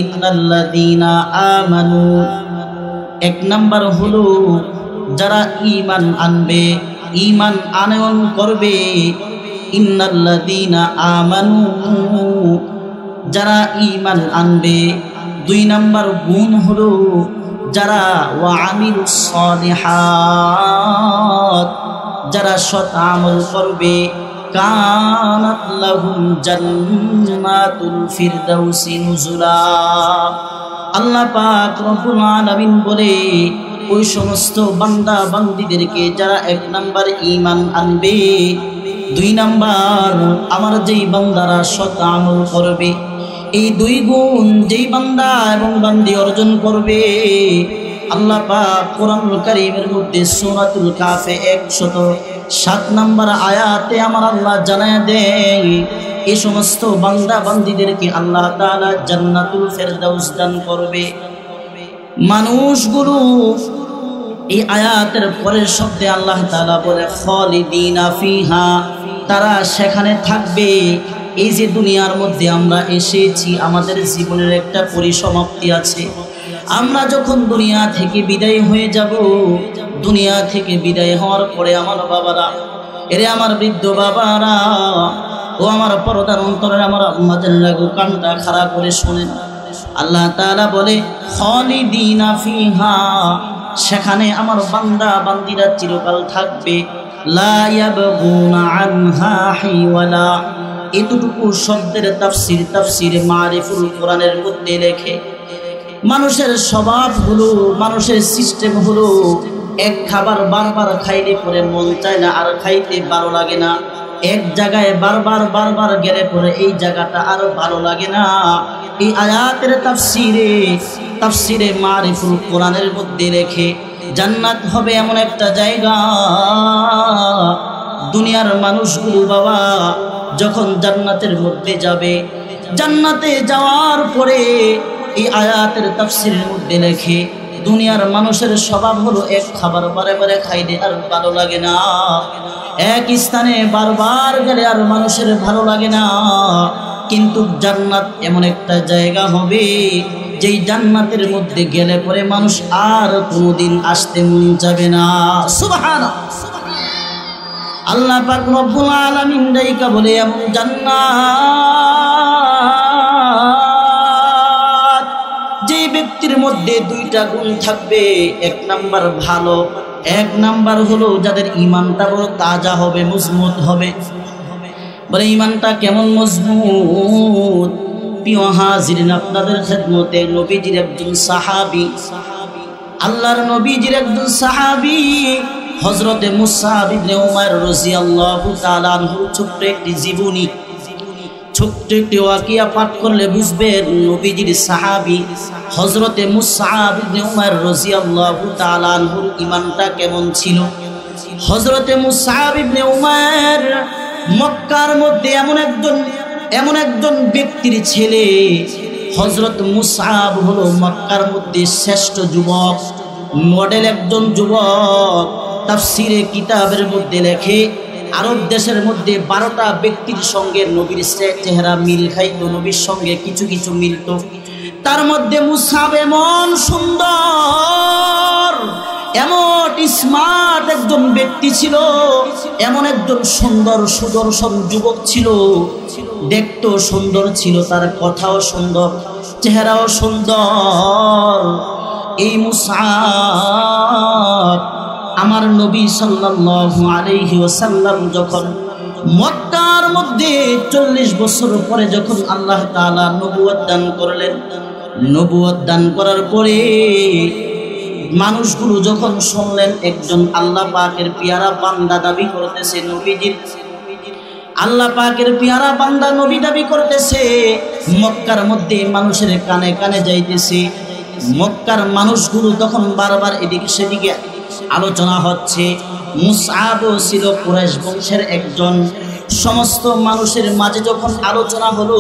ইন্নাল্লাযীনা আমানু, এক নাম্বার হলো যারা ঈমান আনবে, ঈমান আনয়ন করবে। ইন্নাল্লাযীনা আমানু, যারা ঈমান আনবে। দুই নাম্বার গুণ হলো যারা ওয়া আমিলুস সালিহাত, যারা সৎ আমল করবে। কানাত লাহুম জান্নাতুল ফিরদাউসি নুজুলা। আল্লাহ পাক রব্বুল আলামিন বলে ওই সমস্ত বান্দা বান্দীদেরকে যারা এক নাম্বার ঈমান আনবে, দুই নাম্বার আমার যেই বান্দারা সৎ আমল করবে, এই দুই গুণ যেই বান্দা এবং বান্দি অর্জন করবে, আল্লাহ পাক কোরআনুল কারীমের মধ্যে সূরাতুল কাফে 107 নম্বর আয়াতে আমার আল্লাহ জানায় দেয় এই সমস্ত বান্দা বান্দীদেরকে আল্লাহ তাআলা জান্নাতুল ফেরদাউস দান করবে। মানুষগুলো এই আয়াতের পরের শব্দে আল্লাহ তাআলা বলে খালিদিনা ফিহা, তারা সেখানে থাকবে। এই যে দুনিয়ার মধ্যে আমরা এসেছি, আমাদের জীবনের একটা পরিসমাপ্তি আছে। আমরা যখন দুনিয়া থেকে বিদায় হয়ে যাব, দুনিয়া থেকে বিদায় হওয়ার পরে আমার বাবারা, এরে আমার বৃদ্ধ বাবারা, ও আমার পরদার অন্তরের আমার আম্মাজানেরা, কানটা খাড়া করে শোনেন। আল্লাহ তাআলা বলে খালিদিনা ফিহা, সেখানে আমার বান্দা বান্দিরা চিরকাল থাকবে। লা ইয়াবগুনা আনহা হিওয়ালা, এতটুকু শব্দের তাফসিরে মারিফুল কোরআনের মধ্যে লেখে মানুষের স্বভাব হলো, মানুষের সিস্টেম হলো, এক খাবার বারবার খাইলে পরে মন চায় না, আর খাইতে ভালো লাগে না। এক জায়গায় বারবার গেলে পরে এই জায়গাটা আর ভালো লাগে না। এই আয়াতের তাফসিরে মারিফুল কোরআনের মধ্যে লেখে জান্নাত হবে এমন একটা জায়গা, দুনিয়ার মানুষগুলো বাবা যখন জান্নাতের মধ্যে যাবে, জান্নাতে যাওয়ার পরে এই আয়াতের তাফসিরের মধ্যে লেখে দুনিয়ার মানুষের স্বভাব হলো এক খাবার বারে খাইলে আর ভালো লাগে না, এক স্থানে বারবার গেলে আর মানুষের ভালো লাগে না। কিন্তু জান্নাত এমন একটা জায়গা হবে যেই জান্নাতের মধ্যে গেলে পরে মানুষ আর কোনোদিন আসতে মন যাবে না। সুবহানাল্লাহ। আল্লাহ পাক রব্বুল আলামিন ডাইকা বলে এমন জান্নাত যে ব্যক্তির মধ্যে দুইটা গুণ থাকবে। এক নাম্বার ভালো, এক নাম্বার হলো যাদের ঈমানটা বড় তাজা হবে, মজবুত হবে। বলে ঈমানটা কেমন মজবুত? প্রিয় হাজিরিন, আপনাদের খেদমতে নবীজির একজন সাহাবী, আল্লাহর নবীজির একজন সাহাবী হযরতে মুসআব ইবনে উমাইর রাদিয়াল্লাহু তাআলা আনহু ছোট্ট একটি জীবনী, ছোট্ট একটি ওয়াকিয়া পাঠ করলে বুঝবেন নবীজির সাহাবী হযরতে মুসআব ইবনে উমাইর রাদিয়াল্লাহু তাআলা আনহুর ঈমানটা কেমন ছিল। হযরতে মুসআব ইবনে উমাইর মক্কার মধ্যে এমন একজন ব্যক্তির ছেলে। হযরত মুসআব হলো মক্কার মধ্যে শ্রেষ্ঠ যুবক, মডেল একজন যুবক। তাফসিরে কিতাবের মধ্যে লেখে আরব দেশের মধ্যে 12টা ব্যক্তির সঙ্গে নবীর চেহারা মিল খাইতো, নবীর সঙ্গে কিছু কিছু মিলতো। তার মধ্যে মুসআব এমন সুন্দর, এমন স্মার্ট একজন ব্যক্তি ছিল, এমন একজন সুন্দর সুদর্শন যুবক ছিল। দেখতেও সুন্দর ছিল, তার কথাও সুন্দর, চেহারাও সুন্দর। এই মুসআব আমার নবী সাল্লাল্লাহু আলাইহি ওয়াসাল্লাম যখন মক্কার মধ্যে 40 বছর পরে যখন আল্লাহ তাআলা নবুয়ত দান করলেন, নবুয়ত দান করার পরে মানুষগুলো যখন শুনলেন একজন আল্লাহ পাকের পেয়ারা বান্দা দাবি করতেছে, নবীজির আল্লাহ পাকের পেয়ারা বান্দা নবী দাবি করতেছে, মক্কার মধ্যে মানুষের কানে কানে যাইতেছে। মক্কার মানুষগুলো তখন বারবার এদিকে সেদিকে আলোচনা হচ্ছে। মুসআব ছিল কুরাইশ বংশের একজন। সমস্ত মানুষের মাঝে যখন আলোচনা হলো,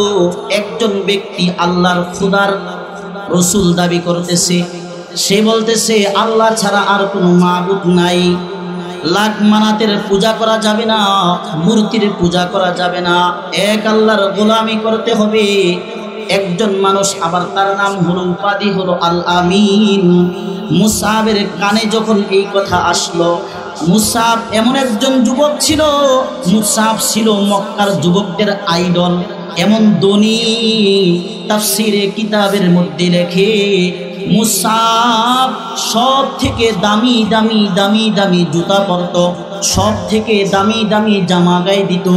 একজন ব্যক্তি আল্লাহর খুদার রসুল দাবি করতেছে। সে বলতেছে আল্লাহ ছাড়া আর কোনো মাবুদ নাই, লাখ মানাতের পূজা করা যাবে না, মূর্তির পূজা করা যাবে না, এক আল্লাহর গোলামি করতে হবে। একজন মানুষ, আবার তার নাম হলো, উপাধি হলো আল আমিন। মুসআবের কানে যখন এই কথা আসলো, মুসআব এমন একজন যুবক ছিল, মুসআব ছিল মক্কার যুবকদের আইডল, এমন ধনী। তাফসীরে কিতাবের মধ্যে লেখে মুসআব সব থেকে দামি দামি দামি দামি জুতা পরত, সব থেকে দামি দামি জামা গায়ে দিত,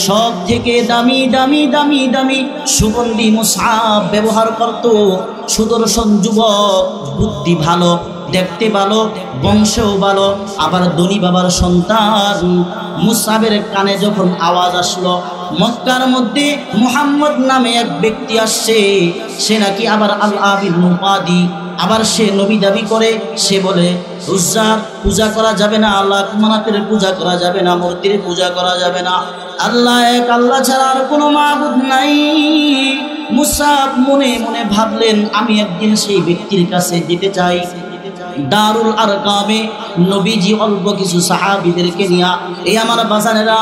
সব থেকে দামি দামি দামি দামি সুগন্ধি মুসআব ব্যবহার করত। সুদর্শন যুবক, বুদ্ধি ভালো, দেখতে ভালো, বংশেও ভালো, আবার ধনী বাবার সন্তান। মুসআবের কানে যখন আওয়াজ আসলো মক্কার মধ্যে মুহাম্মদ নামে এক ব্যক্তি আসছে, সে নাকি আবার আল আমিন উপাধি, আবার সে নবী দাবি করে, সে বলে উজ্জার পূজা করা যাবে না, আল্লাহ মানাতের পূজা করা যাবে না, মূর্তির পূজা করা যাবে না, আল্লাহ এক, আল্লাহ ছাড়া আর কোনো মাবুদ নাই। মুসআব মনে মনে ভাবলেন, আমি একদিন সেই ব্যক্তির কাছে যেতে চাই। দারুল আরকামে নবীজি অল্প কিছু সাহাবীদেরকে নিয়া, এই আমার বাজানেরা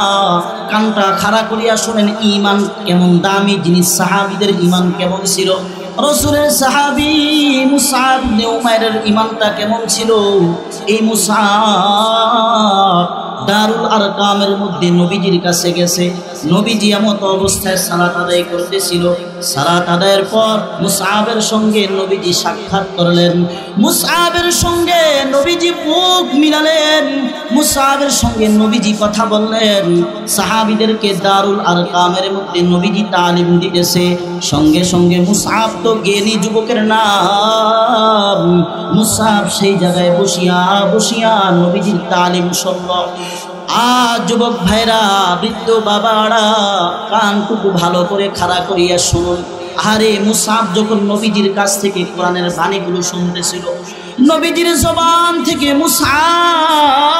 কানটা খাড়া করিয়া শুনেন, ঈমান কেমন দামি জিনিস, সাহাবীদের ঈমান কেমন ছিল, রাসূলের সাহাবী মুসআব ইবনে উমাইরের ঈমানটা কেমন ছিল। এই মুসআব দারুল আরকামের মধ্যে নবীজির কাছে গেছে। নবীজি এমত অবস্থায় সালাত আদায় করতেছিল। সালাত আদায়ের পর মুসআবের সঙ্গে নবীজি সাক্ষাৎ করলেন, মুসআবের সঙ্গে নবীজি বুক মিলালেন, মুসআবের সঙ্গে নবীজি কথা বললেন। সাহাবীদেরকে দারুল আরকামের মধ্যে নবীজি তালিম দিতেছে। সঙ্গে সঙ্গে মুসআব তো জ্ঞানী যুবকের নাম, মুসআব সেই জায়গায় বসিয়া বসিয়া নবীজির তালিম শুনল। যুবক ভাইরা, বৃদ্ধ বাবারা, কানটুকু ভালো করে খাড়া করিয়া শুনুন। আরে মুসআব যখন নবীজির কাছ থেকে কোরআনের বাণীগুলো শুনতেছিল, নবীজির জবান থেকে মুসআব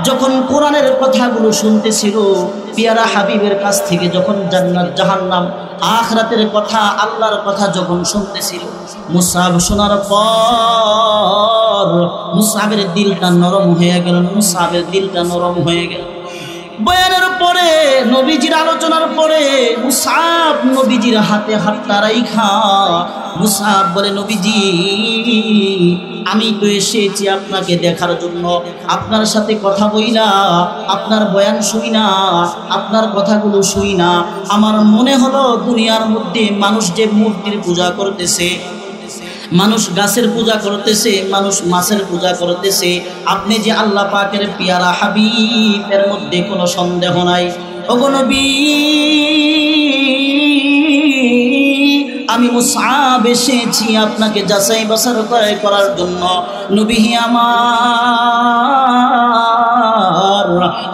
যখন কোরআনের কথাগুলো শুনতেছিল, পিয়ারা হাবিবের কাছ থেকে যখন জান্নাত জাহান্নাম আখিরাতের কথা, আল্লাহর কথা যখন শুনতেছিল, মুসআব শোনার পর মুসআবের দিলটা নরম হয়ে গেল, মুসআবের দিলটা নরম হয়ে গেল। বয়ানের পরে, নবীজির আলোচনার পরে মুসআব নবীজির হাতে হাতটা রাইখা মুসআব বলে, নবীজি আমি তো এসেছি আপনাকে দেখার জন্য, আপনার সাথে কথা বইলা, আপনার বয়ান শুই না, আপনার কথাগুলো শুই না, আমার মনে হলো দুনিয়ার মধ্যে মানুষ যে মূর্তির পূজা করতেছে, মানুষ গাছের পূজা করতেছে, মানুষ মাছের পূজা করতেছে, আপনি যে আল্লাহ পাকের পিয়ারা হাবিব, এর মধ্যে কোনো সন্দেহ নাই। ওগো নবী, আমি মুসআব এসেছি আপনাকে যাচাই বাছাই করার জন্য। নবী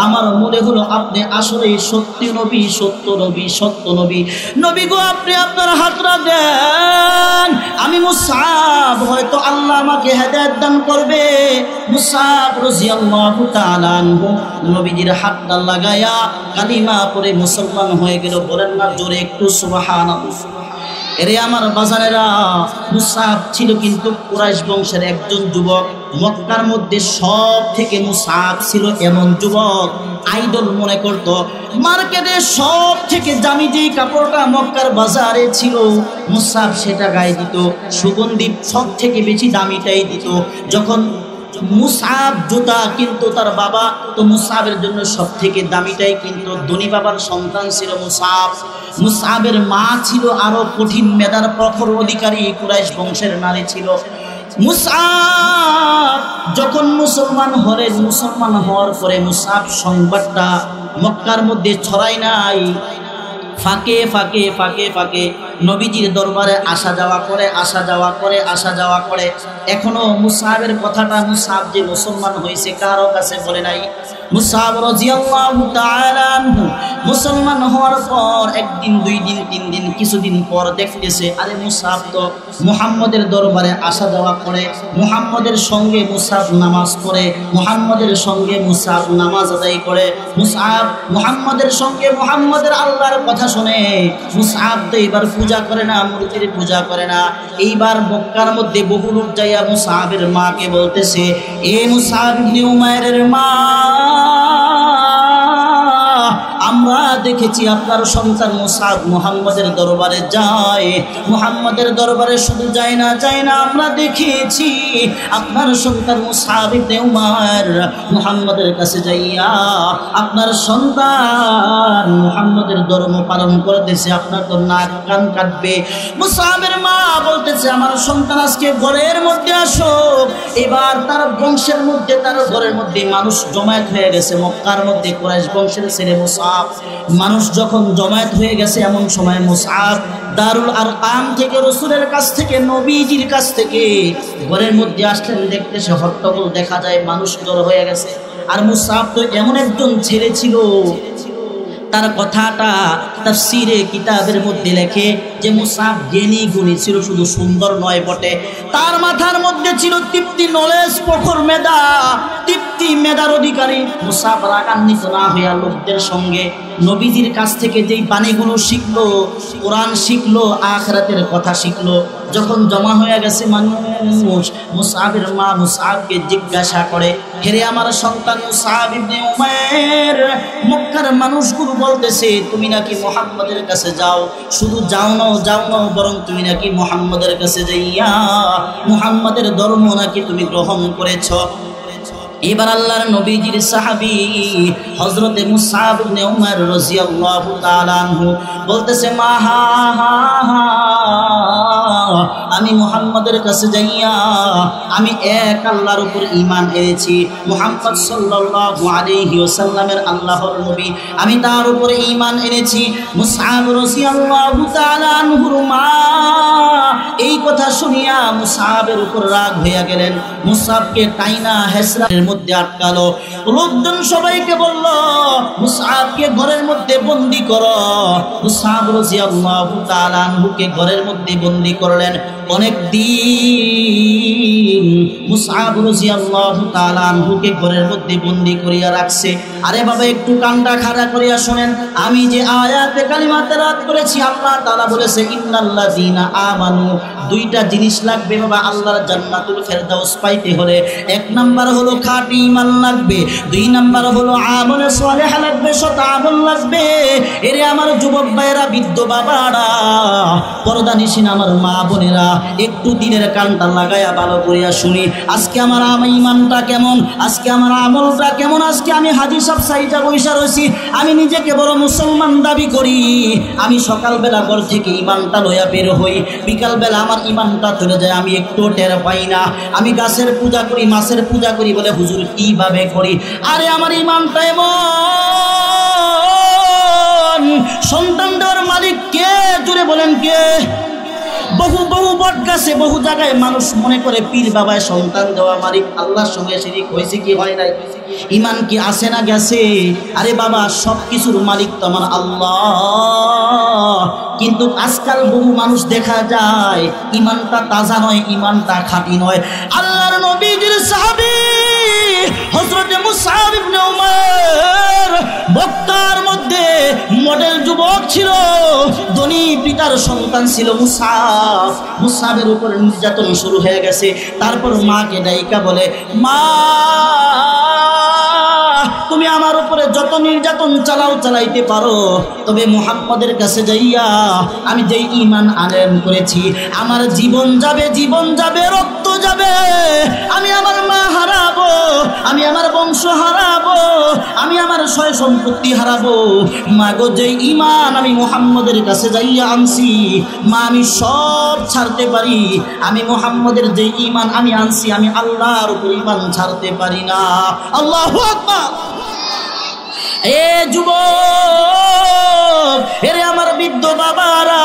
আমার মনে হলো আপনি আসলে সত্য নবী, সত্য নবী, সত্য নবী। নবী গো, আপনি আপনার হাতটা দেন, আমি মুসআব, হয়তো আল্লাহ আমাকে হেদায়েত দান করবে। মুসআব রাদিয়াল্লাহু তাআলা আনহু নবীজির হাতটা লাগায়া কালিমা পড়ে মুসলমান হয়ে গেল। বলেন না জোরে একটু সুবহানাল্লাহ। এরে আমার বাজানেরা, মুসআব ছিল কিন্তু কুরাইশ বংশের একজন যুবক। মক্কার মধ্যে সব থেকে মুসআব ছিল এমন যুবক, আইডল মনে করত। মার্কেটে সব থেকে দামি যেই কাপড়টা মক্কার বাজারে ছিল, মুসআব সেটা গায়ে দিত। সুগন্ধি সব থেকে বেশি দামিটাই দিত। যখন মুসআব জুতা কিন্তু তার বাবা, তো মুসআবের জন্য সব থেকে দামিটাই কিন্তু। ধনী বাবার সন্তান ছিল মুসআব। মুসআবের মা ছিল আরো কঠিন মেধার প্রখর অধিকারী, কুরাইশ বংশের নারী ছিল। মুসআব যখন মুসলমান হলেন, মুসলমান হওয়ার পরে মুসআব সংবাদটা মক্কার মধ্যে ছড়ায় নাই, ফাঁকে ফাঁকে ফাঁকে ফাঁকে নবীজির দরবারে আসা যাওয়া করে, আসা যাওয়া করে, আসা যাওয়া করে। এখনো মুসআবের কথাটা, মুসআব যে মুসলমান হয়েছে কারো কাছে বলে নাই। মুসআব রাদিয়াল্লাহু তাআলা আনহু মুসলমান হওয়ার পর একদিন, দুই দিন, তিন দিন, কিছুদিন পর দেখতেছে, আরে মুসআব তো মুহাম্মদের দরবারে আসা যাওয়া করে, মুহাম্মদের সঙ্গে মুসআব নামাজ পড়ে, মুহাম্মদের সঙ্গে মুসআব নামাজ আদায় করে, মুসআব মুহাম্মদের সঙ্গে মুহাম্মদের আল্লাহর কথা শুনে। মুসআব তো এবার পূজা করে না, মূর্তির পূজা করে না। এইবার মক্কার মধ্যে বহু লোক যাইয়া মুসআবের মাকে বলতেছে, এ মুসআব ইবনে উমাইরের মা, আমরা আমরা দেখেছি আপনার সন্তান মুসআব মুহাম্মাদের দরবারে যায়, মুহাম্মাদের দরবারে শুধু যায় না আমরা দেখেছি আপনার সন্তান মুসআব ইবনে উমার মুহাম্মাদের কাছে যাইয়া আপনার সন্তান মুহাম্মাদের ধর্ম পালন করতেছে, আপনার তো নাক কান কাটবে। মুসআবের মা বলতেছে আমার সন্তান আজকে ঘরের মধ্যে আসো। এবার তার বংশের মধ্যে, তার ঘরের মধ্যে মানুষ জমায়েত হয়ে গেছে। মক্কার মধ্যে কুরাইশ বংশের ছেলে মুসআব, মানুষ যখন জমায়েত হয়ে গেছে এমন সময় মুসআব দারুল আরকাম থেকে, রাসূলের কাছ থেকে, নবীজির কাছ থেকে ঘরের মধ্যে আসলেন। দেখতে সে হট্টগোল দেখা যায়, মানুষ জড়ো হয়ে গেছে। আর মুসআব তো এমন একজন ছেলে ছিল, তার কথাটা তাফসীরে কিতাবের মধ্যে লেখে যে মুসআব জ্ঞানী গুণী ছিল, শুধু সুন্দর নয় বটে, তার মাথার মধ্যে ছিল তৃপ্তি, নলেজ, প্রখর মেধা, তৃপ্তি মেধার অধিকারী। মুসআব রাগান্বিত না হইয়া লোকদের সঙ্গে নবীজির কাছ থেকে যেই বাণীগুলো শিখলো, কোরআন শিখলো, আখিরাতের কথা শিখলো, যখন জমা হয়ে গেছে মানুষ, মুসআবের মা মুসআবকে জিজ্ঞাসা করে, হেরে আমার সন্তান মুসআব ইবনে উমাইর, মক্কার মানুষগুলো বলতেছে তুমি নাকি মুহাম্মাদের কাছে যাও, শুধু যাও না বরং তুমি নাকি মুহাম্মাদের কাছে যাইয়া মুহাম্মাদের ধর্ম নাকি তুমি গ্রহণ করেছ। এবার আল্লাহর নবীজির সাহাবী হযরতে মুসআব ইবনে উমাইর রাদিয়াল্লাহু তাআলা আনহু বলতেছে মা আমি মুহাম্মাদের কাছে যাইয়া আমি এক আল্লাহর উপর ঈমান এনেছি, মুহাম্মদ সাল্লাল্লাহু আলাইহি ওয়াসাল্লামের আল্লাহর নবী, আমি তার উপর ঈমান এনেছি। মুসআব রাদিয়াল্লাহু তাআলা আনহুর মা এই কথা শুনিয়া মুসআবের উপর রাগ হইয়া গেলেন, মুসআবকে টাইনা হেসরার মধ্যে আটকালো। লোকজন সবাইকে বলল মুসআবকে ঘরের মধ্যে বন্দী করো। মুসআব রাদিয়াল্লাহু তাআলা আনহুকে ঘরের মধ্যে বন্দী করলেন অনেক দিন। মুসআব রাদিয়াল্লাহু তাআলা আনহুকে ঘরের মধ্যে বন্দী করিয়া রাখছে। আরে বাবা একটু কানটা খাড়া করিয়া শুনেন, আমি যে আয়াতে কালিমা তেলাওয়াত করেছি আল্লাহ তাআলা বলেছে ইন্নাল্লাযীনা আমানু, দুইটা জিনিস লাগবে বাবা আল্লাহর জান্নাতুল ফেরদাউস পাইতে হলে। এক নাম্বার হলো খাঁটি ঈমান লাগবে, দুই নাম্বার হলো আমলে সালেহ লাগবে, সৎ আমল লাগবে। এরে আমার যুবক ভাইয়েরা, বৃদ্ধ বাবারা, পর্দানিশীন আমার মা বোনেরা, একটু দিনের কানটা লাগায়া ভালো করিয়া শুনি। আজকে আমার ঈমানটা কেমন, আজকে আমার আমলটা কেমন। আজকে আমি হাজী সাহেব সাইজা বৈশা রয়েছি, আমি নিজেকে বড় মুসলমান দাবি করি। আমি সকালবেলা ঘর থেকে ঈমানটা লইয়া বের হই, বিকালবেলা আমার ঈমানটা চলে যায়, আমি একটু টের পাই না। আমি গাছের পূজা করি, মাছের পূজা করি বলে হুজুর কিভাবে করি? আরে আমার ঈমানটা এমন। সন্তান দেওয়ার মালিক কে? জুড়ে বলেন কে? বহু বট গাছে, বহু জায়গায় মানুষ মনে করে পীর বাবায় সন্তান দেওয়া মালিক। আল্লাহর সঙ্গে শিরিক হয়েছে কি হয় নাই? ঈমান কি আছে না গেছে? আরে বাবা সব কিছুর মালিক তো আমার আল্লাহ। কিন্তু আজকাল বহু মানুষ দেখা যায় ঈমানটা তাজা নয়, ঈমানটা খাঁটি নয়। আল্লাহর নবীজির সাহাবী হযরতে মুসআব ইবনে উমাইর মক্কার মধ্যে মডেল যুবক ছিল, ধনী পিতার সন্তান ছিল মুসআব। মুসআবের উপর নির্যাতন শুরু হয়ে গেছে। তারপর মাকে ডাইকা বলে, মা তুমি আমার উপরে যত নির্যাতন চালাইতে পারো, তবে মুহাম্মাদের কাছে যাইয়া আমি যেই ঈমান আনয়ন করেছি, আমার জীবন যাবে, রক্ত যাবে, আমি আমার মা হারাবো, আমি আমার বংশ হারাবো, আমি আমার সয় সম্পত্তি হারাবো। মা গো যেই ঈমান আমি মুহাম্মাদের কাছে যাইয়া আনছি, মা আমি সব ছাড়তে পারি। আমি মুহাম্মাদের যেই ঈমান আমি আনছি, আমি আল্লাহর উপর ঈমান ছাড়তে পারি না। আল্লাহু আকবার। এ যুবক, এরে আমার বৃদ্ধ বাবারা,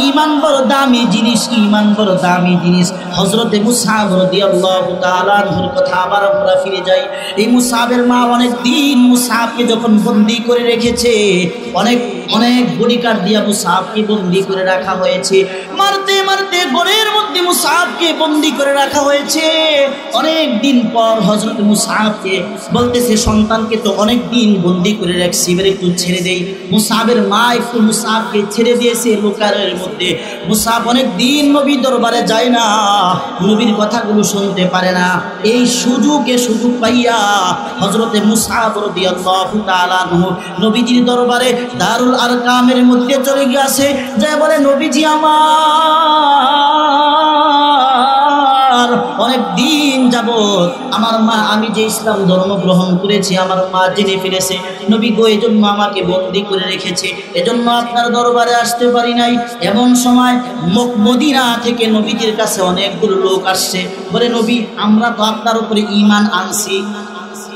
ঈমান বড় দামি জিনিস, ঈমান বড় দামি জিনিস। হযরতে মুসআব রাদিয়াল্লাহু তাআলা আনহুর কথা আবার আমরা ফিরে যাই। এই মুসআবের মা অনেক দিন মুসআবকে যখন বন্দী করে রেখেছে, অনেক বডিগার্ড দিয়া মুসআবকে বন্দী করে রাখা হয়েছে। মারতে ঘরের মধ্যে মুসআব মুসআবকে বন্দী করে রাখা হয়েছে। অনেক দিন পর হযরত মুসআবকে বলতেছে, সন্তানকে তো অনেক দিন বন্দী করে রাখছি, এবার একটু ছেড়ে দেই। মুসআবের মা একটু মুসআবকে ছেড়ে দিয়েছে লোকারের মধ্যে। মুসআব অনেক দিন নবী দরবারে যায় না, নবীর কথাগুলো শুনতে পারে না। এই সুযোগ পাইয়া হযরতে মুসআব রাদিয়াল্লাহু তাআলা আনহু নবীজির দরবারে দারুল আরকামের মধ্যে চলে গিয়েছে। যে বলে, নবীজি আমার অনেক দিন যাবত আমার মা, আমি যে ইসলাম ধর্ম গ্রহণ করেছি আমার মা জেনে ফেলেছে। নবী গো, এজন্য আমাকে বন্দী করে রেখেছে, এজন্য আপনার দরবারে আসতে পারি নাই। এমন সময় মদিনা থেকে নবীজির কাছে অনেকগুলো লোক আসছে। বলে, নবী, আমরা তো আপনার উপরে ঈমান আনছি,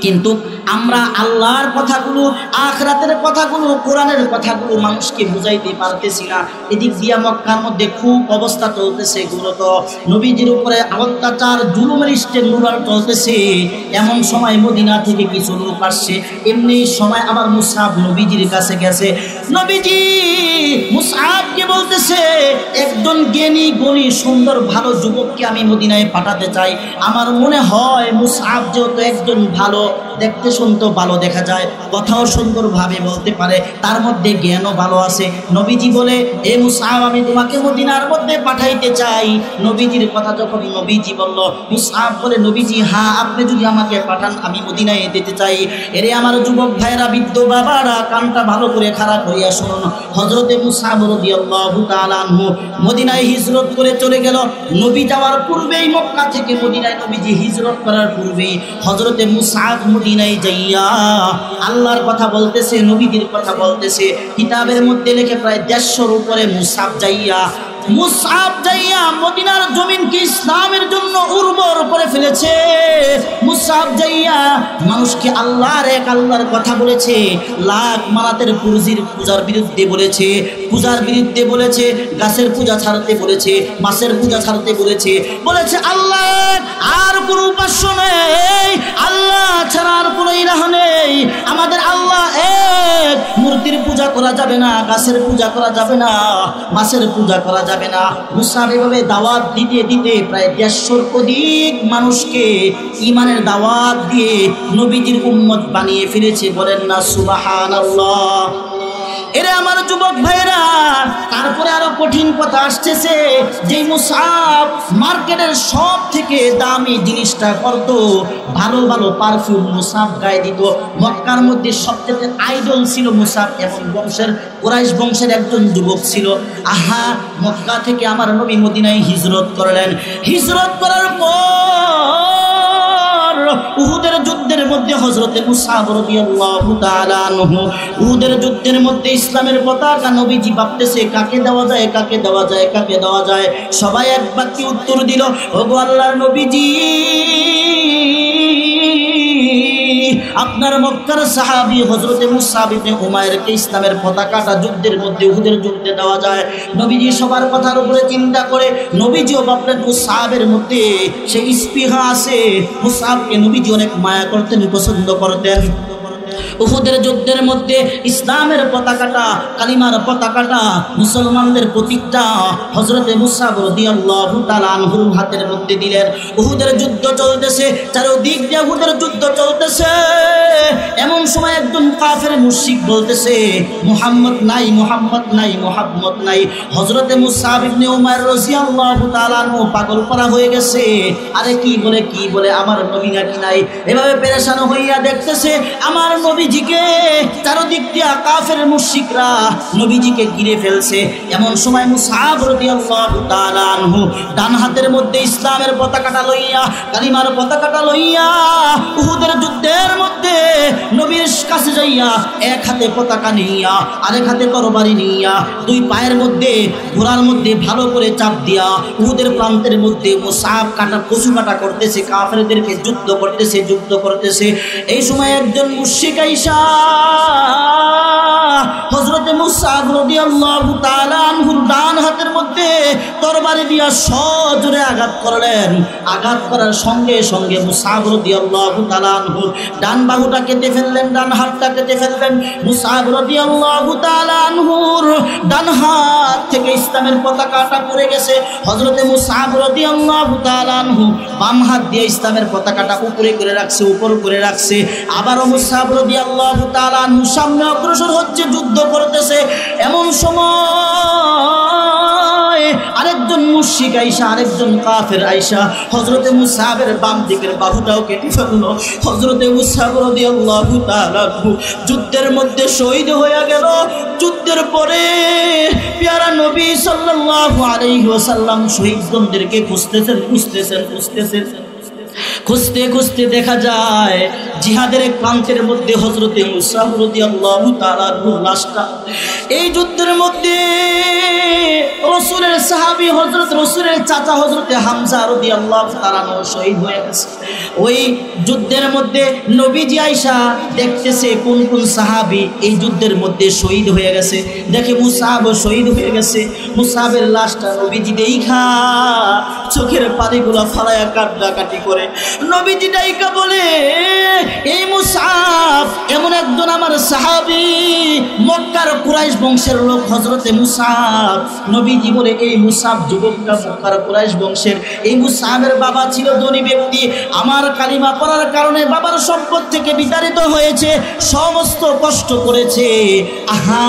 কিন্তু আমরা আল্লাহর কথাগুলো, আখিরাতের কথাগুলো, কোরআনের কথাগুলো মানুষকে বুঝাইতে পারতেছি না। এদিক দিয়া মক্কার মধ্যে খুব অবস্থা চলতেছে, গুরুত নবীজির উপরে অত্যাচার, জুলুমের স্টেন্ডুলার চলতেছে। এমন সময় মদিনা থেকে কিছু লোক আসছে। এমনি সময় আবার মুসআব নবীজির কাছে গেছে। নবীজি মুসআবকে বলতেছে, একজন জ্ঞানী গুণী সুন্দর ভালো যুবককে আমি মদিনায় পাঠাতে চাই। আমার মনে হয় মুসআব যেহেতু একজন ভালো, দেখতে শুনতে ভালো দেখা যায়, কথাও সুন্দরভাবে বলতে পারে, তার মধ্যে জ্ঞানও ভালো আছে। নবীজি বলে, এ মুসআব, আমি তোমাকে মদিনার মধ্যে পাঠাইতে চাই। নবীজির কথা যখন নবীজি বলল, মুসআব বলে, নবীজি, হ্যাঁ, আপনি যদি আমাকে পাঠান আমি মদিনায় যেতে চাই। এরে আমার যুবক ভাইরা, বৃদ্ধ বাবারা, কানটা ভালো করে খারাপ হইয়া শুনুন। হযরতে মুসআব রাদিয়াল্লাহু তাআলা আনহু মদিনায় হিজরত করে চলে গেল। নবী যাওয়ার পূর্বেই, মক্কা থেকে মদিনায় নবীজি হিজরত করার পূর্বেই হযরতে মুসআব মদিনায় যাইয়া আল্লাহর কথা বলতেছে, নবীজির কথা বলতেছে। কিতাবের মধ্যে লেখে প্রায় 150-র উপরে মুসআব যাইয়া মদিনার জমিনকে ইসলামের জন্য উর্বর করে ফেলেছে। মুসআব যাইয়া মানুষকে আল্লাহর কথা বলেছে। লাখ মানাতের পূজার বিরুদ্ধে বলেছে, গাছের পূজা ছাড়তে বলেছে, মাছের পূজা ছাড়তে বলেছে, আল্লাহ আর কোনো উপাস্য নেই, আল্লাহ ছাড়া আর কোনো ইলাহ নেই, আমাদের আল্লাহ এক, মূর্তির পূজা করা যাবে না, গাছের পূজা করা যাবে না, মাছের পূজা করা যাবে না। মুসআব এভাবে দাওয়াত দিতে দিতে প্রায় 150-র অধিক মানুষকে ঈমানের দাওয়াত দিয়ে নবীজির উম্মত বানিয়ে ফেলেছে। বলেন না সুবহানাল্লাহ। এরা আমার যুবক ভাইরা, তারপরে আরো কঠিন কথা আসতেছে। যে মুসআব মার্কেটের সব থেকে দামি জিনিসটা করত, ভালো ভালো পারফিউম মুসআব গায়ে দিত। মক্কার মধ্যে সবচেয়ে আইডল ছিল মুসআব। এমন কুরাইশ বংশের একজন যুবক ছিল। আহা, মক্কা থেকে আমার নবী মদিনায় হিজরত করলেন। হিজরত করার পর উহুদের যুদ্ধের মধ্যে হযরতে মুসআব রাদিয়াল্লাহু তাআলা আনহু, উহুদের যুদ্ধের মধ্যে ইসলামের পতাকা নবীজি ভাবতেছে, কাকে দেওয়া যায়। সবাই এক বাক্যে উত্তর দিল, ওগো আল্লাহর নবীজি, আপনার মক্কার সাহাবী হযরতে মুসআব ইবনে উমাইরকে ইসলামের পতাকাটা যুদ্ধের মধ্যে, উহুদের যুদ্ধে দেওয়া যায়। নবীজি সবার কথার উপরে চিন্তা করে নবীজিও ভাবলেন মুসআবের মধ্যে সেই স্পৃহা আছে। মুসআবকে নবীজি অনেক মায়া করতেন, পছন্দ করতেন। উহুদের যুদ্ধের মধ্যে ইসলামের পতাকাটা, কালিমার পতাকাটা, মুসলমানদের প্রতীকটা হযরতে মুসআব রাদিয়াল্লাহু তাআলা আনহুর হাতের মধ্যে দিলেন। উহুদের যুদ্ধ চলতেছে, চারদিক দিয়ে উহুদের যুদ্ধ চলতেছে। এমন সময় একজন কাফের মুশরিক বলতেছে, মুহাম্মদ নাই। হযরতে মুসআব ইবনে উমাইর রাদিয়াল্লাহু তাআলা আনহু পাগল করা হয়ে গেছে। আরে কি বলে আমার নবী নাকি নাই? এভাবে পেরেশান হইয়া দেখতেছে আমার নবীজিকে চারদিক দিয়ে কাফের মুশরিকরা নবীজিকে ঘিরে ফেলছে। এমন সময় মুসআব রাদিয়াল্লাহু তাআলা আনহু ডান হাতের মধ্যে ইসলামের পতাকাটা লইয়া, কালিমার পতাকাটা লইয়া উহুদের যুদ্ধের মধ্যে নবীর কাছে যাইয়া এক হাতে পতাকা নিয়া, আরেক হাতে তরবারি নিয়া, দুই পায়ের মধ্যে ঘোড়ার মধ্যে ভালো করে চাপ দিয়া উহুদের প্রান্তের মধ্যে মুসআব কচু কাটা করতেছে, কাফেরদেরকে যুদ্ধ করতেছে। এই সময় একজন মুশরিক আয়েশা হযরতে মুসআব রাদিয়াল্লাহু তাআলা আনহুর ডান হাতের মধ্যে তরবারি দিয়া সজোরে আঘাত করলেন। আঘাত করার সঙ্গে সঙ্গে মুসআব রাদিয়াল্লাহু তাআলা আনহুর ডান বাহুটা কেটে ফেললেন, ডান হাতটা কেটে ফেললেন। মুসআব রাদিয়াল্লাহু তাআলা আনহুর ডান হাত থেকে ইসলামের পতাকাটা পড়ে গেছে। হযরতে মুসআব রাদিয়াল্লাহু তাআলা আনহু বাম হাত দিয়ে ইসলামের পতাকাটা উপরে করে রাখছে, উপর করে রাখছে। আবারও মুসআব রাদিয়াল্লাহু তাআলা আনহু সামনে অগ্রসর হচ্ছে, যুদ্ধ করতেছে। এমন সময় আরেকজন মুশরিক আয়েশা, আরেকজন কাফের আয়েশা হযরতে মুসআবের বাম দিকের বাহুটাও কেটে ফেলল। হযরতে মুসআব রাদিয়াল্লাহু তাআলা যুদ্ধের মধ্যে শহীদ হয়ে গেল। যুদ্ধের পরে প্যারা নবী সাল্লাল্লাহু আলাইহি ওয়াসাল্লাম শহীদদেরকে খুঁজতেছেন। খুঁজতে খুঁজতে দেখা যায় জিহাদের এক প্রান্তের মধ্যে হযরতে মুসআব রাদিয়াল্লাহু তাআলার লাশটা। এই যুদ্ধের মধ্যে রাসূলের সাহাবী রাসূলের চাচা হযরতে হামজা রাদিয়াল্লাহু তাআলা শহীদ হয়ে গেছে। ওই যুদ্ধের মধ্যে নবীজি আয়েশা দেখতেছে কোন কোন সাহাবী এই যুদ্ধের মধ্যে শহীদ হয়ে গেছে। দেখে মুসআব শহীদ হয়ে গেছে। মুসআবের লাশটা নবীজি দেখা চোখের পানিগুলো ফালায়া কান্নাকাটি করে নবীজি ডাইকা বলে, এই মুসআব এমন একজন আমার সাহাবী, মক্কার কুরাইশ বংশের লোক হযরতে মুসআব। নবীজি বলে, এই মুসআব যুবকটা মক্কার কুরাইশ বংশের। এই মুসআবের বাবা ছিল ধনী ব্যক্তি। আমার কালিমা পড়ার কারণে বাবার সম্পদ থেকে বিতাড়িত হয়েছে, সমস্ত কষ্ট করেছে। আহা,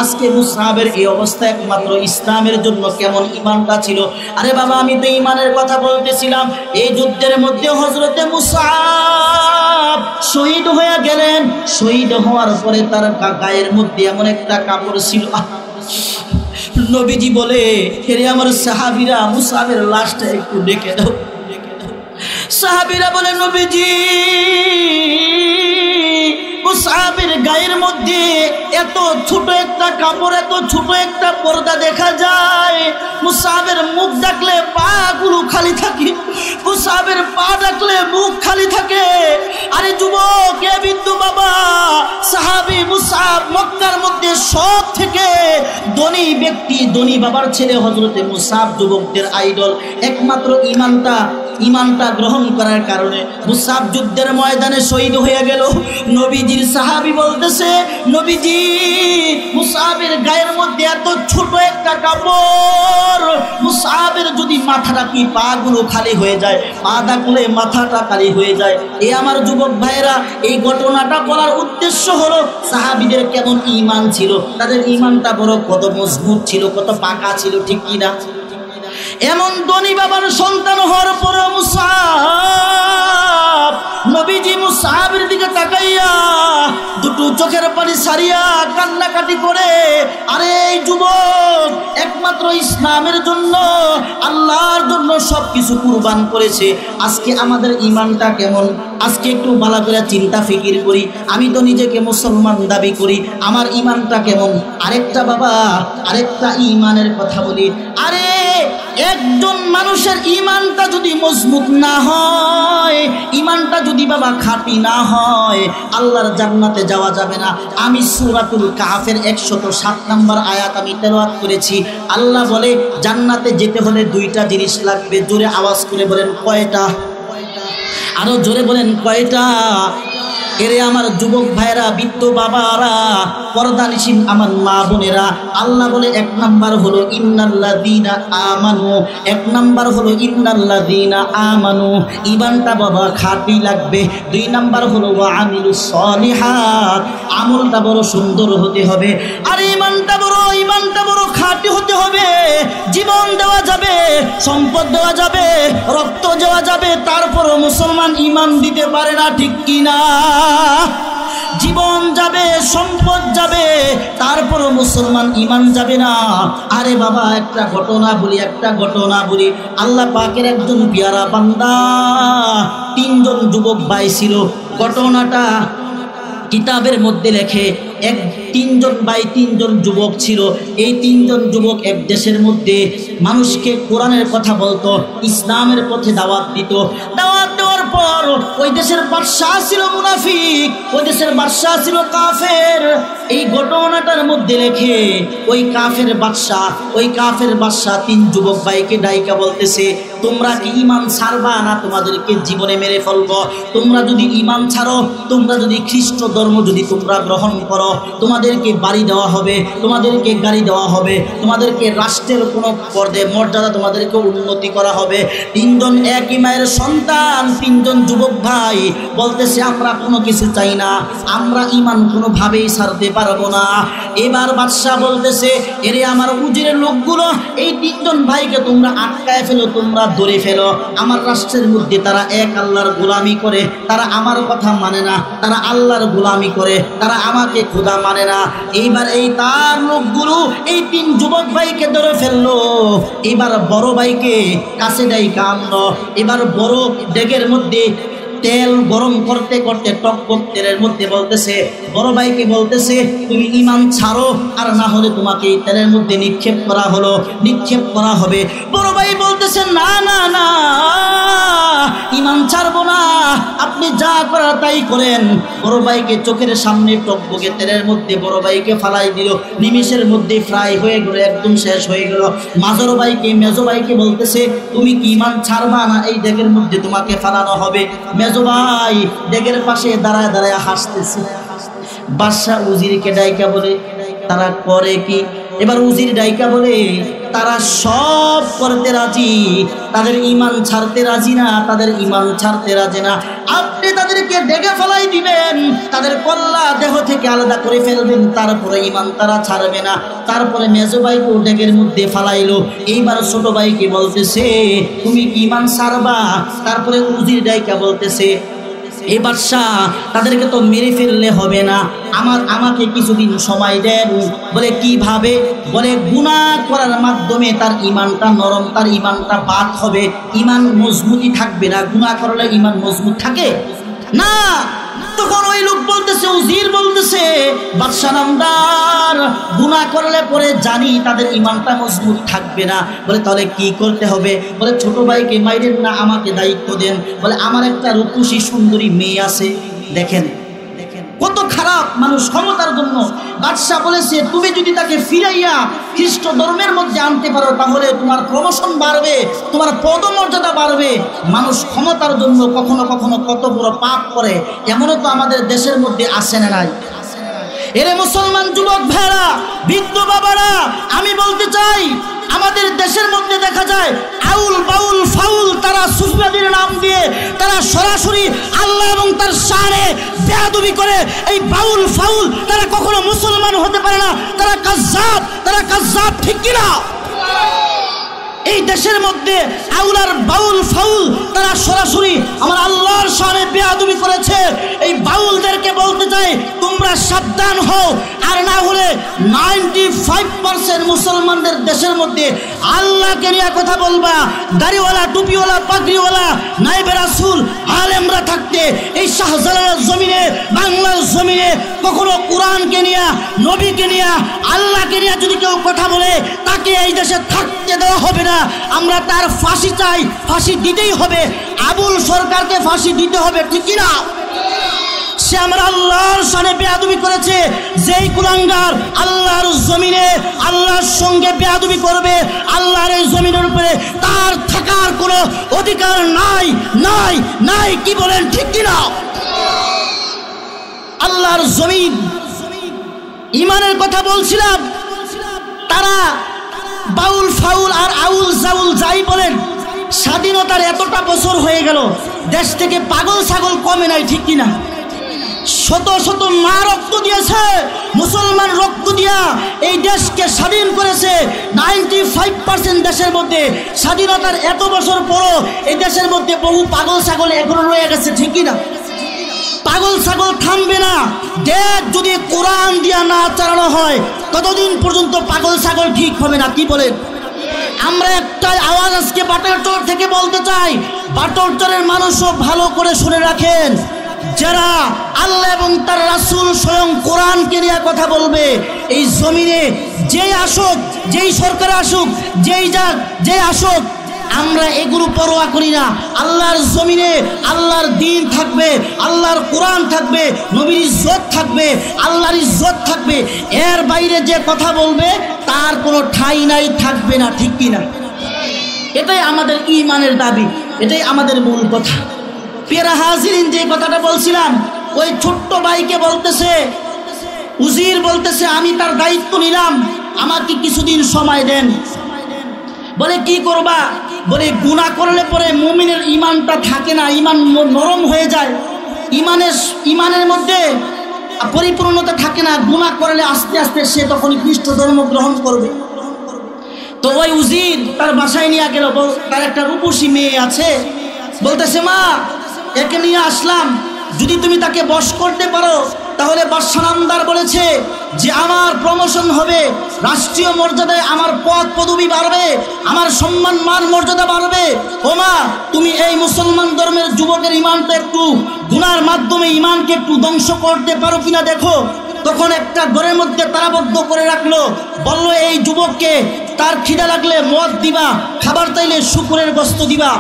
আজকে মুসআবের এই অবস্থা একমাত্র ইসলামের জন্য কেমন ঈমানটা ছিল। আরে বাবা, আমি তো ঈমানের কথা বলতেছিলাম। এই যুদ্ধের মধ্যে হযরতে মুসআব শহীদ হয়ে গেলেন। শহীদ হওয়ার পরে তার গায়ের মধ্যে এমন একটা কাপড় ছিল। নবীজি বলে, হেরে আমার সাহাবীরা, মুসআবের লাশটা একটু ডেকে দাও। সাহাবীরা বলে, নবীজি মুসআবের গায়ের মধ্যে এত ছোট একটা কাপড়, এত ছোট একটা পর্দা দেখা যায়। মুসআবের মুখ ডাকলে পা গুলো খালি থাকে, মুসআবের পা ডাকলে মুখ খালি থাকে। আরে যুবক, এ বিন্দু বাবা, সাহাবী মুসআব মক্কার মধ্যে সব থেকে ধনী ব্যক্তি, ধনী বাবার ছেলে হযরতে মুসআব যুবকদের আইডল। একমাত্র ঈমানটা গ্রহণ করার কারণে মুসআব যুদ্ধের ময়দানে শহীদ হয়ে গেল। নবীজির সাহাবী বলতেছে, নবীজি মুসআবের গায়ের মধ্যে এত ছোট একটা কাপড়, মুসআবের যদি মাথাটা কি পা গুলো খালি হয়ে যায়, পা ডাকলে মাথাটা খালি হয়ে যায়। এই আমার যুবক ভাইরা, এই ঘটনাটা বলার উদ্দেশ্য হলো সাহাবীদের কেমন ঈমান ছিল, তাদের ঈমানটা বড় কত মজবুত ছিল, কত পাকা ছিল, ঠিক কিনা? এমন ধনী বাবার সন্তান হওয়ার পরে মুসআব, নবীজি মুসআবের দিকে তাকাইয়া দুটো চোখের পানি সারিয়া কান্নাকাটি করে, আরে এই যুবক একমাত্র ইসলামের জন্য, আল্লাহর জন্য সবকিছু কুরবান করেছে। আজকে আমাদের ঈমানটা কেমন? আজকে একটু ভালো করে চিন্তা ফিকির করি। আমি তো নিজেকে মুসলমান দাবি করি, আমার ঈমানটা কেমন? আরেকটা বাবা, আরেকটা ঈমানের কথা বলি। আরে একজন মানুষের ঈমানটা যদি মজবুত না হয়, ঈমানটা যদি বাবা খাঁটি না হয়, আল্লাহর জান্নাতে যাওয়া যাবে না। আমি সূরাতুল কাহফের 107 নম্বর আয়াত আমি তেলাওয়াত করেছি। আল্লাহ বলে, জান্নাতে যেতে হলে দুইটা জিনিস লাগবে। জোরে আওয়াজ করে বলেন, কয়টা? আরো জোরে বলেন, কয়টা? এরে আমার যুবক ভাইরা, বৃদ্ধ বাবারা, পর্দানিশীন আমার মা বোনেরা, আল্লাহ বলে 1 নাম্বার হলো ইন্নাল্লাযীনা আমানু। 1 নাম্বার হলো ইন্নাল্লাযীনা আমানু, ঈমানটা বাবা খাঁটি লাগবে। 2 নাম্বার হলো ওয়া আমিলুস সলিহাত, আমলটা বড় সুন্দর হতে হবে। আর ঈমানটা বড় খাঁটি হতে হবে। জীবন দেওয়া যাবে, সম্পদ দেওয়া যাবে, রক্ত দেওয়া যাবে, তারপরও মুসলমান ঈমান দিতে পারে না, ঠিক কিনা? জীবন যাবে, সম্পদ যাবে, তারপরও মুসলমান ঈমান যাবে না। আরে বাবা, একটা ঘটনা বলি। আল্লাহ পাকের একজন পেয়ারা বান্দা, 3 জন যুবক ভাই ছিল। ঘটনাটা কিতাবের মধ্যে লেখে, 3 জন ভাই, 3 জন যুবক ছিল। এই 3 জন যুবক এক দেশের মধ্যে মানুষকে কোরআনের কথা বলতো, ইসলামের পথে দাওয়াত দিত। দাওয়াত দেওয়ার পর পর ওই দেশের বাদশা ছিল মুনাফিক, ওই দেশের বাদশা ছিল কাফের। এই ঘটনাটার মধ্যে লেখে ওই কাফের বাদশা 3 যুবক ভাইকে ডাইকা বলতেছে, তোমরা কি ঈমান ছাড়বা না তোমাদেরকে জীবনে মেরে ফেলবো? তোমরা যদি ঈমান ছাড়ো, তোমরা যদি খ্রিস্ট ধর্ম যদি তোমরা গ্রহণ করো, তোমাদেরকে বাড়ি দেওয়া হবে, তোমাদেরকে গাড়ি দেওয়া হবে, তোমাদেরকে রাষ্ট্রের কোনো পর্যায়ে মর্যাদা তোমাদেরকে উন্নতি করা হবে। 3 জন একই মায়ের সন্তান, 3 জন যুবক ভাই বলতেছে আমরা কোনো কিছু চাই না, আমরা ঈমান কোনোভাবেই ছাড়তে পারবো না। এবার বাদশা বলতেছে, এরে আমার উজিরের লোকগুলো, এই 3 জন ভাইকে তোমরা আটকায় ফেলো, তোমরা ধরে ফেলো। আমার রাষ্ট্রের মধ্যে তারা এক আল্লাহর গোলামি করে, তারা আমার কথা মানে না, তারা আল্লাহর গোলামি করে, তারা আমাকে খোদা মানে না। এইবার এই তার লোকগুলো এই 3 যুবক ভাইকে ধরে ফেললো। এবার বড় ভাইকে কাছে দেয় কামড়। এবার বড় ডেগের মধ্যে তেল গরম করতে করতে টকবক তেলের মধ্যে বলতেছে, বড় ভাইকে বলতেছে তুমি ঈমান ছাড়ো, আর না হলে তোমাকে এই তেলের মধ্যে নিক্ষেপ করা হবে। বড় ভাই বলতেছে না না না, ঈমান ছাড়বো না, আপনি যা করার তাই করেন। বড় ভাইকে চোখের সামনে টকবকে তেলের মধ্যে বড় ভাইকে ফালাই দিল। নিমিষের মধ্যে ফ্রাই হয়ে গেল, একদম শেষ হয়ে গেল। মেজো ভাইকে বলতেছে তুমি কি ঈমান ছাড়বা না, এই ডেগের মধ্যে তোমাকে ফালানো হবে। মেজো ভাই ডেগের পাশে দাঁড়ায় দাঁড়ায় হাসতেছে। বাদশা উজিরকে ডাইকা বলে তারা করে কি? এবার উজির ডাইকা বলে তারা সব করতে রাজি, তাদের ঈমান ছাড়তে রাজি না, আপনি তাদেরকে ডেকে ফেলাই দিবেন, তাদের কল্লা দেহ থেকে আলাদা করে ফেলবেন, তারপরে ঈমান তারা ছাড়বে না। তারপরে মেজো ভাইকে ডেকের মধ্যে ফালাইলো। এইবার ছোট ভাইকে বলতেছে তুমি কি ঈমান ছাড়বা? তারপরে উজির ডাইকা বলতেছে এই বাদশাহ তাদেরকে তো মেরে ফেললে হবে না, আমাকে কিছুদিন সময় দেন। বলে কিভাবে? বলে গুনাহ করার মাধ্যমে তার ঈমানটা নরম, তার ঈমানটা বাদ হবে, ঈমান মজবুতি থাকবে না। গুনাহ করলে ঈমান মজবুত থাকে না। তখন ওই লোক বলতেছে, উজির বলতেছে বাদশা নামদার, গুনাহ করলে পরে জানি তাদের ঈমানটা মজবুত থাকবে না। বলে তাহলে কি করতে হবে? বলে ছোট ভাইকে মাইরেন না, আমাকে দায়িত্ব দেন। বলে আমার একটা রূপসী সুন্দরী মেয়ে আছে, দেখেন কত খারাপ মানুষ ক্ষমতার জন্য। বাদশাহ বলেছে তুমি যদি তাকে ফিরাইয়া খ্রিস্ট ধর্মের মধ্যে আনতে পারো, তাহলে তোমার প্রমোশন বাড়বে, তোমার পদমর্যাদা বাড়বে। মানুষ ক্ষমতার জন্য কখনো কখনো কত বড় পাপ করে, এমনও তো আমাদের দেশের মধ্যে আসে না নাই? এরে মুসলমান যুবক ভাইরা, বৃদ্ধ বাবারা, আমি বলতে চাই আমাদের দেশের মধ্যে দেখা যায় আউল বাউল ফাউল, তারা সুফিবাদের নাম দিয়ে তারা সরাসরি আল্লাহ এবং তার শানে বেয়াদবি করে। এই বাউল ফাউল তারা কখনো মুসলমান হতে পারে না, তারা কাজ্জাব, ঠিক কিনা? এই দেশের মধ্যে আউলার বাউল ফাউল তারা সরাসরি আমার আল্লাহর শানে বেয়াদবি করেছে। এই বাউলদেরকে বলতে চাই তোমরা সাবধান হও, আর না হলে 95% মুসলমানদের দেশের মধ্যে আল্লাহকে নিয়ে কথা বলবা, দাড়িওয়ালা টুপিওয়ালা পাগড়িওয়ালা নাইবে রাসূল আলেমরা থাকতে এই শাহজালালের জমিনে, বাংলার জমিনে কখনো কোরআনকে নিয়ে, নবীকে নিয়ে, আল্লাহকে নিয়ে যদি কেউ কথা বলে তাকে এই দেশে থাকতে দেওয়া হবে না। আমরা তার ফাঁসি চাই, ফাঁসি দিতেই হবে। আবুল সরকারকে ফাঁসি দিতে হবে, ঠিক কিনা? সে আমার আল্লাহর শানে বেয়াদবি করেছে। যেই কুলাঙ্গার আল্লাহর জমিনে আল্লাহর সঙ্গে বেয়াদবি করবে, আল্লাহর এই জমিনের উপরে তার থাকার কোনো অধিকার নাই। কি বলেন, ঠিক কিনা? আল্লাহর জমিন, ঈমানের কথা বলছিলাম। তারা বাউল ফাউল আর আউল জাউল যাই বলেন, স্বাধীনতার এতটা বছর হয়ে গেল, দেশ থেকে পাগল ছাগল কমে নাই, ঠিক কিনা? শত শত মা রক্ত দিয়েছে, মুসলমান রক্ত দিয়া এই দেশকে স্বাধীন করেছে। 95% দেশের মধ্যে স্বাধীনতার এত বছর পরও এই দেশের মধ্যে বহু পাগল ছাগল এখনো রয়ে গেছে, ঠিক কিনা? পাগল ছাগল থামবে না। দেশ যদি কোরআন দিয়া না চালানো হয় ততদিন পর্যন্ত পাগল ছাগল ঠিক হবে না। কি বলেন? আমরা একটা আওয়াজ আজকে বাটারচর থেকে বলতে চাই, বাটারচরের মানুষও ভালো করে শুনে রাখেন, যারা আল্লাহ এবং তার রাসূল স্বয়ং কোরআনকে নিয়ে কথা বলবে, এই জমিনে যেই আসুক, যেই সরকার আসুক, যেই আসুক, আমরা এগুলো পরোয়া করি না। আল্লাহর জমিনে আল্লাহর দ্বীন থাকবে, আল্লাহর কোরআন থাকবে, নবীর ইজ্জত থাকবে, আল্লাহর ইজ্জত থাকবে। এর বাইরে যে কথা বলবে তার কোনো ঠাঁই নাই, থাকবে না, ঠিক কিনা? এটাই আমাদের ঈমানের দাবি, এটাই আমাদের মূল কথা। প্রিয় হাজিরিন, যে কথাটা বলছিলাম, ওই ছোট্ট ভাইকে বলতেছে, উজির বলতেছে আমি তার দায়িত্ব নিলাম, আমাকে কিছুদিন সময় দেন। বলে কি করবা? বলে গুনাহ করলে পরে মুমিনের ঈমানটা থাকে না, ঈমান নরম হয়ে যায়, ঈমানের মধ্যে পরিপূর্ণতা থাকে না। গুনাহ করলে আস্তে আস্তে সে তখনই খ্রিস্ট ধর্ম গ্রহণ করবে। তো ওই উজির তার বাসায় নিয়ে গেল। তার একটা রূপসী মেয়ে আছে, বলতেছে মা একে নিয়ে আসলাম, যদি তুমি তাকে বশ করতে পারো তাহলে বাদশা নামদার বলেছে যে আমার প্রমোশন হবে, রাষ্ট্রীয় মর্যাদায় আমার পদ পদবি বাড়বে, আমার সম্মান মান মর্যাদা বাড়বে। ও মা, তুমি এই মুসলমান ধর্মের যুবকের ঈমানটা একটু গুনার মাধ্যমে ঈমানকে একটু ধ্বংস করতে পারো কিনা দেখো। তখন একটা ঘরের মধ্যে তারাবদ্ধ করে রাখলো, বলল এই যুবককে তার খিদা লাগলে মদ দিবা, খাবার চাইলে শুকরের গোশত দিবা।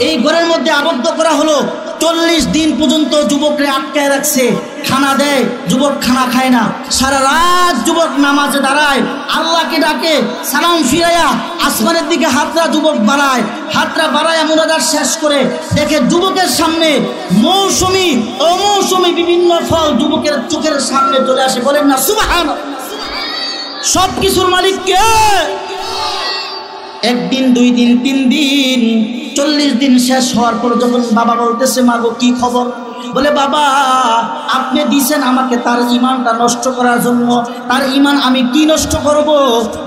এই ঘরের মধ্যে আবদ্ধ করা হলো। 40 দিন পর্যন্ত যুবকরে আটকায় রাখছে, খানা দেয়, যুবক খানা খায় না। সারা রাত যুবক নামাজে দাঁড়ায়, আল্লাহকে ডাকে, সালাম ফিরাইয়া আসমানের দিকে হাতরা যুবক বাড়ায়, হাতরা বাড়াইয়া মুনাজাত শেষ করে দেখে যুবকের সামনে মৌসুমি অমৌসুমি বিভিন্ন ফল যুবকের চোখের সামনে চলে আসে। বলেন না সুবহানাল্লাহ। সব কিছুর মালিক কে? একদিন, 2 দিন, 3 দিন, 40 দিন শেষ হওয়ার পর যখন বাবা বলতেছে মা গো কি খবর? বলে বাবা আপনি দিছেন আমাকে তার ঈমানটা নষ্ট করার জন্য, তার ঈমান আমি কি নষ্ট করব?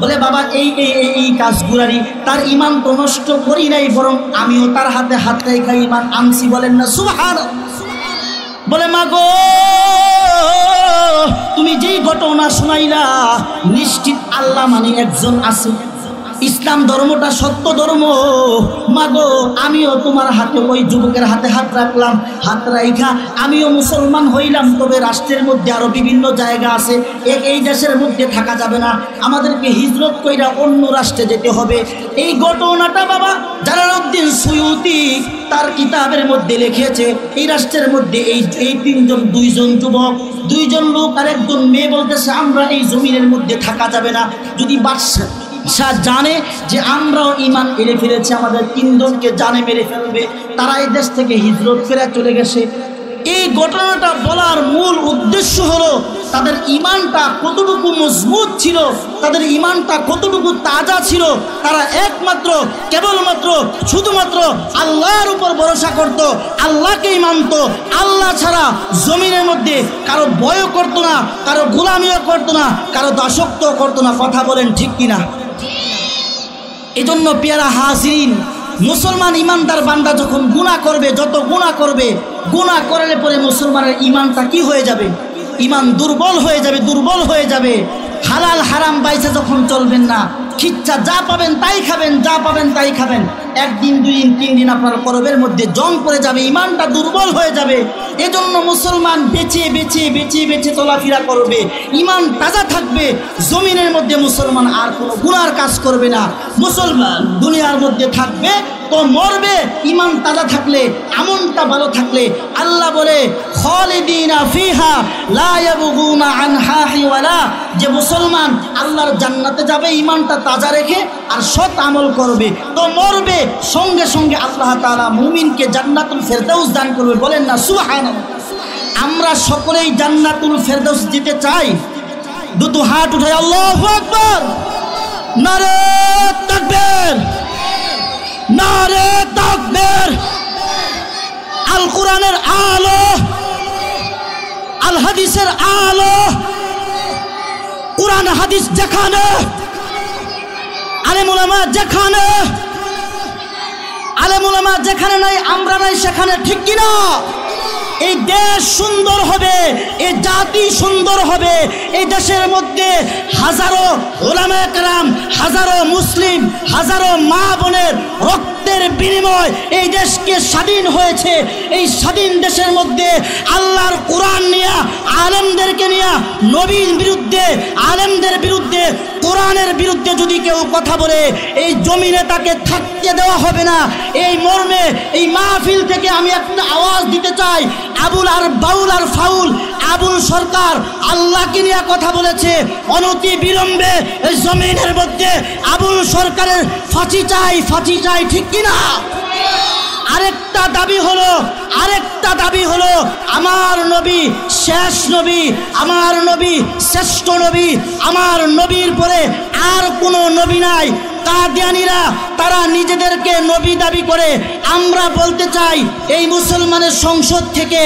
বলে বাবা এই কাজগুলারই, তার ঈমান তো নষ্ট করি নাই, বরং আমিও তার হাতে হাত রেখে ঈমান আনছি। বলেন না সুবহানাল্লাহ। বলে মা গো তুমি যেই ঘটনা শোনাইলা, নিশ্চিত আল্লাহ মানে একজন আছে, ইসলাম ধর্মটা সত্য ধর্ম। মাগো আমিও তোমার হাতে, ওই যুবকের হাতে হাত রাখলাম, হাত রাইখা আমিও মুসলমান হইলাম। তবে রাষ্ট্রের মধ্যে আরো বিভিন্ন জায়গা আছে, এই দেশের মধ্যে থাকা যাবে না, আমাদেরকে হিজরত কইরা অন্য রাষ্ট্রে যেতে হবে। এই ঘটনাটা বাবা জালালউদ্দিন সুয়ুতি তার কিতাবের মধ্যে লিখেছে। এই রাষ্ট্রের মধ্যে এই 2জন যুবক, 2জন লোক আর 1জন মেয়ে বলতেছে আমরা এই জমিনের মধ্যে থাকা যাবে না। যদি বাদশাহ জানে যে আমরাও ঈমান এনে ফেলেছি, আমাদের 3 জনকে জানে মেরে ফেলবে, তারা এই দেশ থেকে হিজরত ফেরা চলে গেছে। এই ঘটনাটা বলার মূল উদ্দেশ্য হলো তাদের ঈমানটা কতটুকু মজবুত ছিল, তাদের ঈমানটা কতটুকু তাজা ছিল। তারা একমাত্র কেবলমাত্র শুধুমাত্র আল্লাহর উপর ভরসা করত, আল্লাহকেই মানত। আল্লাহ ছাড়া জমিনের মধ্যে কারো ভয়ও করতো না, কারো গোলামিও করতো না, কারো দাসত্ব করতো না। কথা বলেন ঠিক কিনা? এজন্য পেয়ারা হাজিরিন, মুসলমান ইমানদার বান্দা যখন গুনাহ করবে, যত গুনাহ করবে, গুনাহ করলে পরে মুসলমানের ঈমানটা কি হয়ে যাবে? ঈমান দুর্বল হয়ে যাবে, দুর্বল হয়ে যাবে। হালাল হারাম বাইসে যখন চলবেন না, খিচ্ছা যা পাবেন তাই খাবেন, যা পাবেন তাই খাবেন, 1 দিন 2 দিন 3 দিন আপনার করবের মধ্যে জং পড়ে যাবে, ঈমানটা দুর্বল হয়ে যাবে। এজন্য মুসলমান বেঁচে বেঁচে বেঁচে বেঁচে চলাফেরা করবে, ঈমান তাজা থাকবে। জমিনের মধ্যে মুসলমান আর কোনো গুনার কাজ করবে না। মুসলমান দুনিয়ার মধ্যে থাকবে তো মরবে ঈমান তাজা থাকলে, আমলটা ভালো থাকলে। আল্লাহ বলে খালিদিনা ফিহা লা ইয়াবগুনা আনহা হিওয়ালা, যে মুসলমান আল্লাহর জান্নাতে যাবে ঈমানটা তাজা রেখে আর সৎ আমল করবে তো মরবে, সঙ্গে সঙ্গে আল্লাহ তাআলা মুমিনকে জান্নাতুল ফেরদাউস দান করবে। বলেন না সুবহানাল্লাহ। আমরা সকলেই জান্নাতুল ফেরদাউস যেতে চাই। দুটো হাত উঠাই আল্লাহু আকবার, নারে তাকবীর, নারে তাকবীর। আল কোরআনের আলো, আল হাদিসের আলো, কোরআন হাদিস যেখানে, আলেম উলামা যেখানে, আলেম উলামা যেখানে নাই আমরা নাই সেখানে, ঠিক কিনা? এই দেশ সুন্দর হবে, এই জাতি সুন্দর হবে। এই দেশের মধ্যে হাজারো উলামায়ে কেরাম, হাজারো মুসলিম, হাজারো মা বোনের রক্তের বিনিময় এই দেশকে স্বাধীন হয়েছে। এই স্বাধীন দেশের মধ্যে আল্লাহর কোরআন নিয়ে, আলেমদেরকে নিয়ে, নবীর বিরুদ্ধে, আলেমদের বিরুদ্ধে, কোরআনের বিরুদ্ধে যদি কেউ কথা বলে এই জমিনে তাকে থাকতে দেওয়া হবে না। এই মর্মে এই মাহফিল থেকে আমি একটা আওয়াজ দিতে চাই। আবুল আর বাউল আর ফাউল আবুল সরকার আল্লাহকে নিয়ে কথা বলেছে, অনতি বিলম্বে এই জমিনের মধ্যে আবুল সরকারের ফাঁসি চাই, ফাঁসি চাই, ঠিক কিনা? আরেকটা দাবি হলো আমার নবী শেষ নবী, আমার নবী শ্রেষ্ঠ নবী, আমার নবীর পরে আর কোনো নবী নাই। কাদিয়ানীরা তারা নিজেদেরকে নবী দাবি করে। আমরা বলতে চাই এই মুসলমানের সংসদ থেকে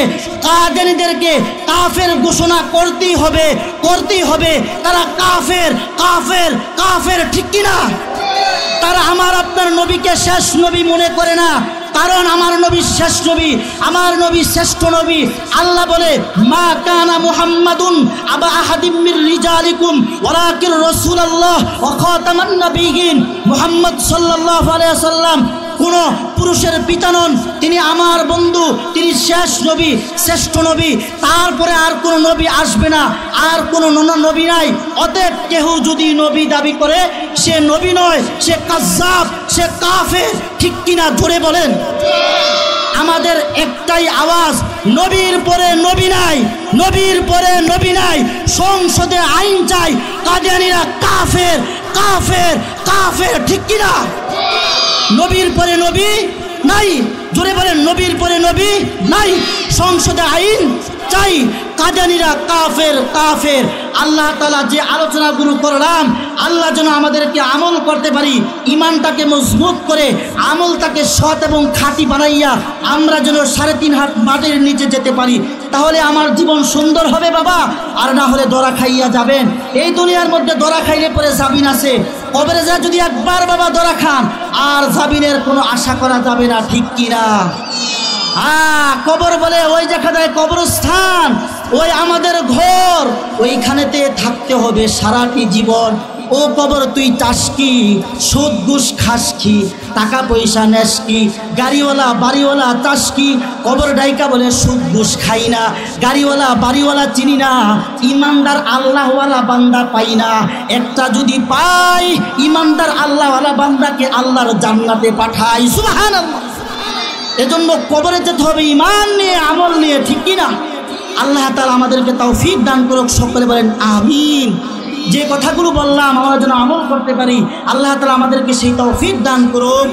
কাদিয়ানীদেরকে কাফের ঘোষণা করতেই হবে। তারা কাফের, ঠিক কিনা? তারা আমার আপনার নবীকে শেষ নবী মনে করে না, কারণ আমার নবী শেষ নবী, আমার নবী শ্রেষ্ঠ নবী। আল্লাহ বলে মা কানা মুহাম্মাদুন আবা আহাদিম মির রিজালিকুম ওয়ালাকিন রাসূলুল্লাহ ওয়া খাতামান নাবিয়্যিন। মুহাম্মদ সাল্লাল্লাহু আলাইহি ওয়াসাল্লাম কোন পুরুষের পিতা নন, তিনি আমার বন্ধু, তিনি শেষ নবী, শ্রেষ্ঠ নবী। তারপরে আর কোনো নবী আসবে না, আর কোনো নবী নাই। অতএব কেউ যদি নবী দাবি করে সে নবী নয়, সে কাজ্জাব, সে কাফের, ঠিক কিনা? জোরে বলেন। আমাদের একটাই আওয়াজ, নবীর পরে নবী নাই, নবীর পরে নবী নাই। সংসদে আইন চাই। কাদিয়ানীরা কাফের, ঠিক কিনা? নবীর পরে নবী নাই, জোরে বলেন। নবীর পরে নবী নাই, সংসদে আইন চাই। কাদিয়ানীরা কাফের। আল্লাহ তাআলা যে আলোচনাগুলো করলাম, আল্লাহ যেন আমাদেরকে আমল করতে পারি, ইমানটাকে মজবুত করে আমলটাকে সৎ এবং খাঁটি বানাইয়া আমরা যেন 3.5 হাত মাটির নিচে যেতে পারি। তাহলে আমার জীবন সুন্দর হবে বাবা, আর না হলে দরা খাইয়া যাবেন। এই দুনিয়ার মধ্যে দরা খাইলে পরে জামিন আছে, কবরে যা যদি একবার বাবা দরা খান আর জামিনের কোনো আশা করা যাবে না, ঠিক কিনা? কবর বলে ওই যেখানে কবরস্থান, ওই আমাদের ঘর, ওইখানেতে থাকতে হবে সারাটি জীবন। ও কবর তুই চাস কি, সুদ ঘুষ খাস কি, টাকা পয়সা নেস কি, গাড়িওয়ালা বাড়িওয়ালা চাস কি? কবর ডাইকা বলে সুদ ঘুষ খাই না, গাড়িওয়ালা বাড়িওয়ালা চিনি না, ইমানদার আল্লাহওয়ালা বান্দা পাই না। একটা যদি পাই ইমানদার আল্লাহওয়ালা বান্দাকে আল্লাহর জান্নাতে পাঠাই, সুবহানাল্লাহ। এজন্য কবরে যেতে হবে ঈমান নিয়ে, আমল নিয়ে, ঠিক কিনা? আল্লাহ তাআলা আমাদেরকে তৌফিক দান করুক, সকলে বলেন আমিন। যে কথাগুলো বললাম আমরা যেন আমল করতে পারি, আল্লাহ তাআলা আমাদেরকে সেই তৌফিক দান করুক।